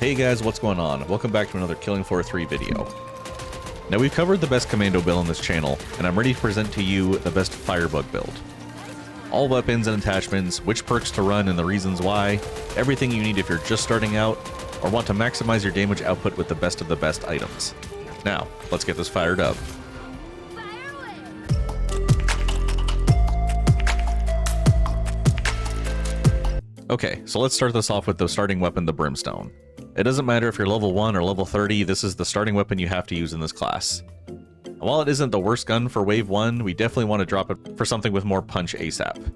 Hey guys, what's going on? Welcome back to another Killing Floor 3 video. Now we've covered the best commando build on this channel, and I'm ready to present to you the best Firebug build. All weapons and attachments, which perks to run and the reasons why, everything you need if you're just starting out, or want to maximize your damage output with the best of the best items. Now, let's get this fired up. Okay, so let's start this off with the starting weapon, the Brimstone. It doesn't matter if you're level 1 or level 30, this is the starting weapon you have to use in this class. And while it isn't the worst gun for wave 1, we definitely want to drop it for something with more punch ASAP.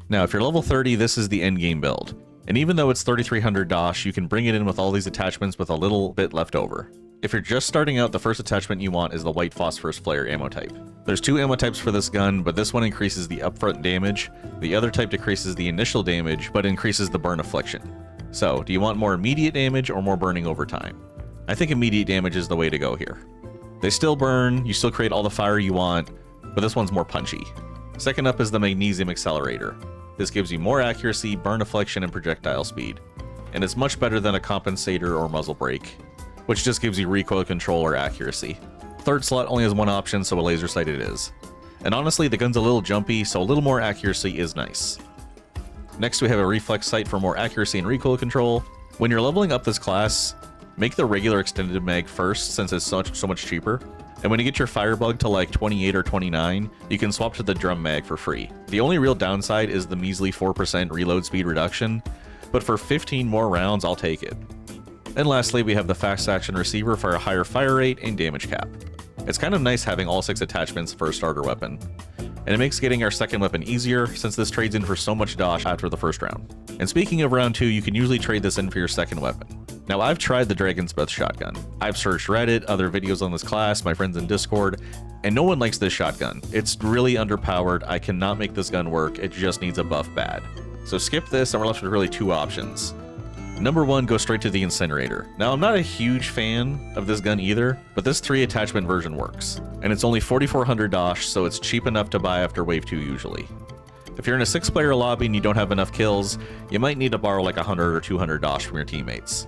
Now if you're level 30, this is the endgame build. And even though it's 3300 dosh, you can bring it in with all these attachments with a little bit left over. If you're just starting out, the first attachment you want is the white phosphorus flare ammo type. There's two ammo types for this gun, but this one increases the upfront damage. The other type decreases the initial damage, but increases the burn affliction. So, do you want more immediate damage or more burning over time? I think immediate damage is the way to go here. They still burn, you still create all the fire you want, but this one's more punchy. Second up is the Magnesium Accelerator. This gives you more accuracy, burn affliction, and projectile speed. And it's much better than a compensator or muzzle brake, which just gives you recoil control or accuracy. Third slot only has one option, so a laser sight it is. And honestly, the gun's a little jumpy, so a little more accuracy is nice. Next we have a reflex sight for more accuracy and recoil control. When you're leveling up this class, make the regular extended mag first since it's so much cheaper. And when you get your Firebug to like 28 or 29, you can swap to the drum mag for free. The only real downside is the measly 4% reload speed reduction, but for 15 more rounds I'll take it. And lastly, we have the fast action receiver for a higher fire rate and damage cap. It's kind of nice having all 6 attachments for a starter weapon. And it makes getting our second weapon easier since this trades in for so much dosh after the first round. And speaking of round 2, you can usually trade this in for your second weapon. Now I've tried the Dragon's Breath shotgun. I've searched Reddit, other videos on this class, my friends in Discord, and no one likes this shotgun. It's really underpowered, I cannot make this gun work, it just needs a buff bad. So skip this and we're left with really 2 options. Number 1, go straight to the incinerator. Now I'm not a huge fan of this gun either, but this 3 attachment version works. And it's only 4400 dosh, so it's cheap enough to buy after wave 2 usually. If you're in a 6-player lobby and you don't have enough kills, you might need to borrow like 100 or 200 dosh from your teammates.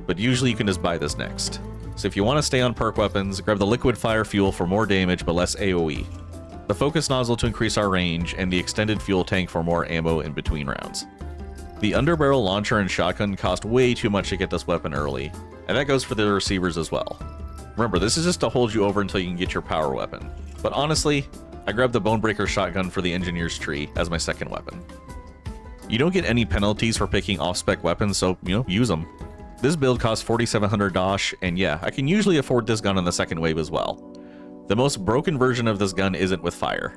But usually you can just buy this next. So if you want to stay on perk weapons, grab the liquid fire fuel for more damage but less AoE, the focus nozzle to increase our range, and the extended fuel tank for more ammo in between rounds. The underbarrel launcher and shotgun cost way too much to get this weapon early, and that goes for the receivers as well. Remember, this is just to hold you over until you can get your power weapon. But honestly, I grabbed the Bonebreaker shotgun for the engineer's tree as my second weapon. You don't get any penalties for picking off-spec weapons, so, use them. This build costs 4700 dosh, and yeah, I can usually afford this gun on the second wave as well. The most broken version of this gun isn't with fire,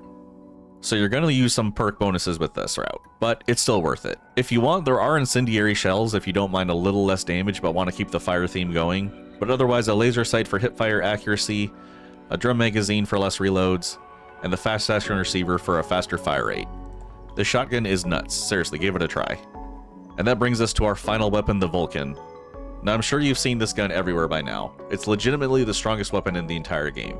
so you're going to use some perk bonuses with this route, but it's still worth it. If you want, there are incendiary shells if you don't mind a little less damage but want to keep the fire theme going, but otherwise a laser sight for hipfire accuracy, a drum magazine for less reloads, and the fast action receiver for a faster fire rate. The shotgun is nuts, seriously, give it a try. And that brings us to our final weapon, the Vulcan. Now I'm sure you've seen this gun everywhere by now. It's legitimately the strongest weapon in the entire game,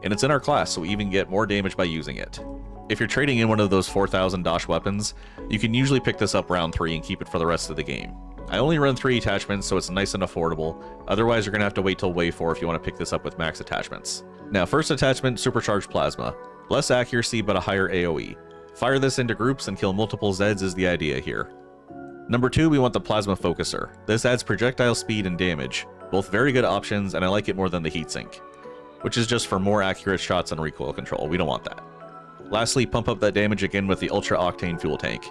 and it's in our class, so we even get more damage by using it. If you're trading in one of those 4000 dosh weapons, you can usually pick this up round 3 and keep it for the rest of the game. I only run 3 attachments, so it's nice and affordable. Otherwise, you're going to have to wait till wave 4 if you want to pick this up with max attachments. Now, first attachment, supercharged plasma. Less accuracy, but a higher AoE. Fire this into groups and kill multiple Zeds is the idea here. Number 2, we want the plasma focuser. This adds projectile speed and damage. Both very good options, and I like it more than the heatsink, which is just for more accurate shots and recoil control. We don't want that. Lastly, pump up that damage again with the Ultra Octane Fuel Tank.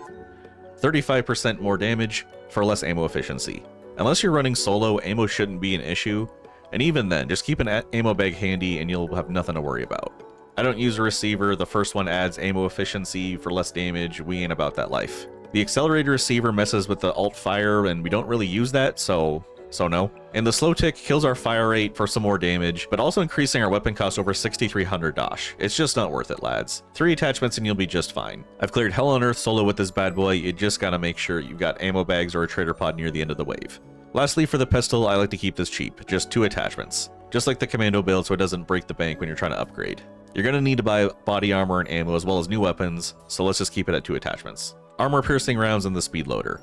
35% more damage for less ammo efficiency. Unless you're running solo, ammo shouldn't be an issue, and even then, just keep an ammo bag handy and you'll have nothing to worry about. I don't use a receiver, the first one adds ammo efficiency for less damage, we ain't about that life. The accelerator receiver messes with the alt fire and we don't really use that, so no. And the slow tick kills our fire rate for some more damage, but also increasing our weapon cost over 6300 dosh. It's just not worth it, lads. 3 attachments and you'll be just fine. I've cleared Hell on Earth solo with this bad boy, you just gotta make sure you've got ammo bags or a trader pod near the end of the wave. Lastly, for the pistol, I like to keep this cheap, just 2 attachments. Just like the commando build so it doesn't break the bank when you're trying to upgrade. You're gonna need to buy body armor and ammo as well as new weapons, so let's just keep it at 2 attachments. Armor piercing rounds and the speed loader.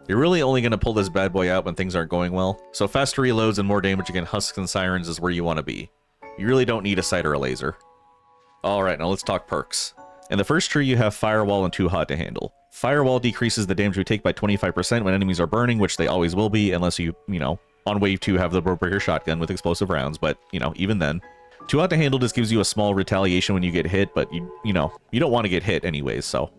You're really only going to pull this bad boy out when things aren't going well, so faster reloads and more damage against husks and sirens is where you want to be. You really don't need a sight or a laser. Alright, now let's talk perks. In the first tree you have Firewall and Too Hot to Handle. Firewall decreases the damage we take by 25% when enemies are burning, which they always will be, unless you know, on wave 2 have the Road Breaker shotgun with explosive rounds, but, you know, even then. Too Hot to Handle just gives you a small retaliation when you get hit, but you know, you don't want to get hit anyways, so.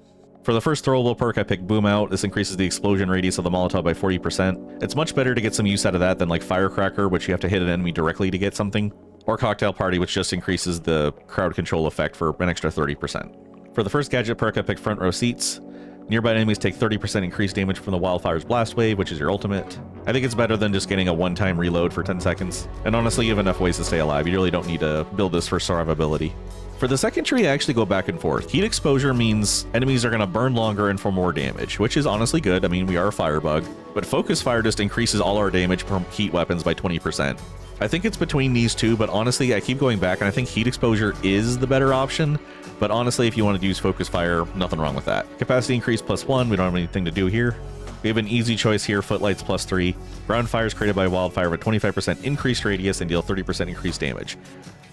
For the first throwable perk, I picked Boom Out. This increases the explosion radius of the Molotov by 40%. It's much better to get some use out of that than like Firecracker, which you have to hit an enemy directly to get something, or Cocktail Party, which just increases the crowd control effect for an extra 30%. For the first gadget perk, I picked Front Row Seats. Nearby enemies take 30% increased damage from the Wildfire's Blast Wave, which is your ultimate. I think it's better than just getting a one-time reload for 10 seconds. And honestly, you have enough ways to stay alive. You really don't need to build this for survivability. For the second tree, I actually go back and forth. Heat exposure means enemies are going to burn longer and for more damage, which is honestly good. I mean, we are a Firebug. But Focus Fire just increases all our damage from heat weapons by 20%. I think it's between these two, but honestly, I keep going back, and I think heat exposure is the better option. But honestly, if you want to use Focus Fire, nothing wrong with that. Capacity increase +1, we don't have anything to do here. We have an easy choice here, Footlights +3. Ground fires created by Wildfire with 25% increased radius and deal 30% increased damage.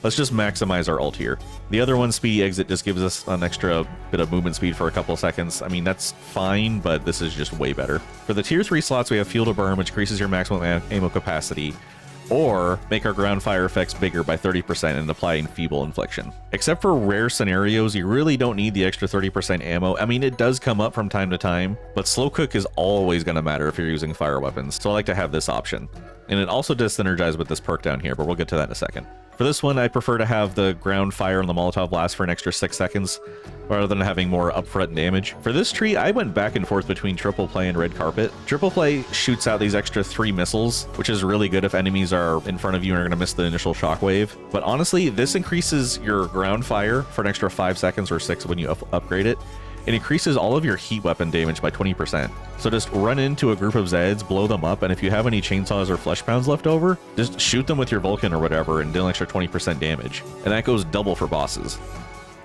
Let's just maximize our ult here. The other one, Speedy Exit, just gives us an extra bit of movement speed for a couple seconds. I mean, that's fine, but this is just way better. For the tier 3 slots, we have Field of Burn, which increases your maximum ammo capacity, or make our ground fire effects bigger by 30% and apply Enfeeble Infliction. Except for rare scenarios, you really don't need the extra 30% ammo. I mean, it does come up from time to time, but Slow Cook is always going to matter if you're using fire weapons, so I like to have this option. And it also does synergize with this perk down here, but we'll get to that in a second. For this one, I prefer to have the ground fire and the Molotov last for an extra 6 seconds, rather than having more upfront damage. For this tree, I went back and forth between Triple Play and Red Carpet. Triple Play shoots out these extra 3 missiles, which is really good if enemies are in front of you and are going to miss the initial shockwave. But honestly, this increases your ground fire for an extra 5 seconds or 6 when you upgrade it. It increases all of your heat weapon damage by 20%. So just run into a group of Zeds, blow them up, and if you have any chainsaws or flesh pounds left over, just shoot them with your Vulcan or whatever and deal an extra 20% damage. And that goes double for bosses.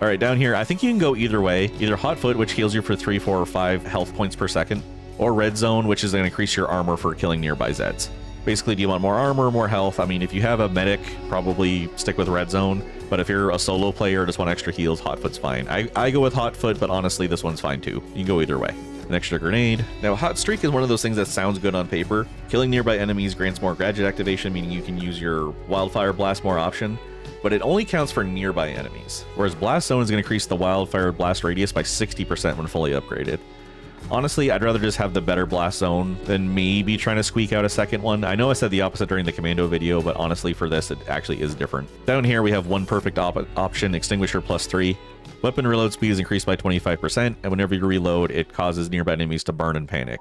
Alright, down here, I think you can go either way. Either Hot Foot, which heals you for 3, 4, or 5 health points per second, or Red Zone, which is going to increase your armor for killing nearby Zeds. Basically, do you want more armor, more health? I mean, if you have a medic, probably stick with Red Zone. But if you're a solo player, just want extra heals, Hot Foot's fine. I go with Hot Foot, but honestly, this one's fine too. You can go either way. An extra grenade. Now, Hot Streak is one of those things that sounds good on paper. Killing nearby enemies grants more gadget activation, meaning you can use your Wildfire Blast more option. But it only counts for nearby enemies. Whereas Blast Zone is going to increase the Wildfire Blast radius by 60% when fully upgraded. Honestly, I'd rather just have the better Blast Zone than maybe trying to squeak out a second one. I know I said the opposite during the Commando video, but honestly for this, it actually is different. Down here, we have one perfect option, Extinguisher +3. Weapon reload speed is increased by 25%, and whenever you reload, it causes nearby enemies to burn and panic.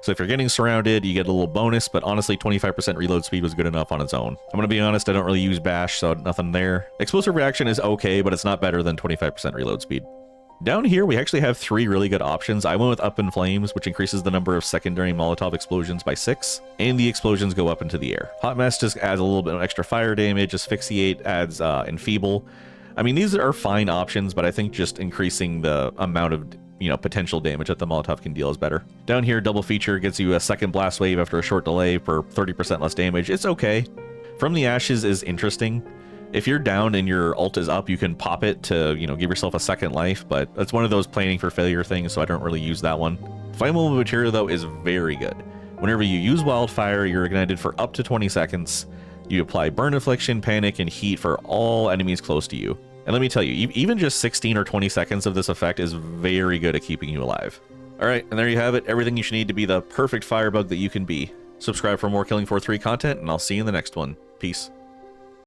So if you're getting surrounded, you get a little bonus, but honestly, 25% reload speed was good enough on its own. I'm gonna be honest, I don't really use Bash, so nothing there. Explosive Reaction is okay, but it's not better than 25% reload speed. Down here, we actually have 3 really good options. I went with Up in Flames, which increases the number of secondary Molotov explosions by 6, and the explosions go up into the air. Hot Mess just adds a little bit of extra fire damage. Asphyxiate adds Enfeeble. I mean, these are fine options, but I think just increasing the amount of potential damage that the Molotov can deal is better. Down here, Double Feature gets you a second blast wave after a short delay for 30% less damage. It's okay. From the Ashes is interesting. If you're down and your ult is up, you can pop it to, give yourself a second life, but it's one of those planning for failure things, so I don't really use that one. Flammable Material, though, is very good. Whenever you use Wildfire, you're ignited for up to 20 seconds. You apply Burn Affliction, Panic, and Heat for all enemies close to you. And let me tell you, even just 16 or 20 seconds of this effect is very good at keeping you alive. Alright, and there you have it, everything you should need to be the perfect Firebug that you can be. Subscribe for more Killing Floor 3 content, and I'll see you in the next one. Peace.